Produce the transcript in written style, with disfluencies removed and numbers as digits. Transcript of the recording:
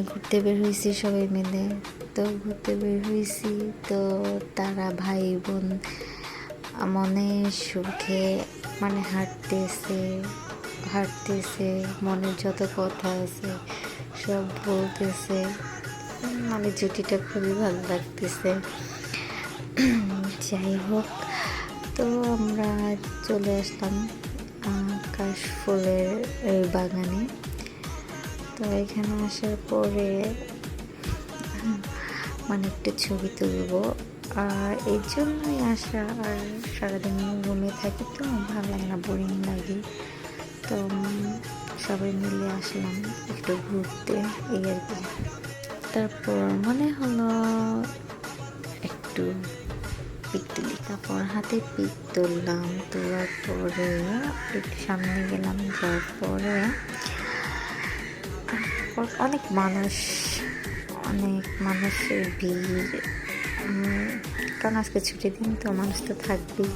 ঘুরতে বের হয়েছি সবাই মিলে। তো ঘুরতে বের হয়েছি, তো তারা ভাই বোন মনে সুখে হাঁটতেছে হাঁটতেছে, মনের যত কথা আছে সব বলতেছে। জুটিটা খুবই ভালো লাগতেছে। যাই হোক, তো আমরা চলে আসলাম কাশফুলের বাগানে। তো এখানে আসার পরে একটু ছবি তুলবো, আর এই জন্যই আসা। আর সারাদিন রুমে থাকি তো ভালো লাগে না, বোরিং লাগে। তো সবাই মিলে আসলাম একটু ঘুরতে, এই আর কি। তারপর মনে হলো একটু পিক তুলি, তারপর হাতে পিক তুললাম। তোলার পরে একটু সামনে গেলাম, যাওয়ার পরে অনেক মানুষের ভিড়, কারণ আজকে ছুটির দিন তো মানুষ তো থাকবেই।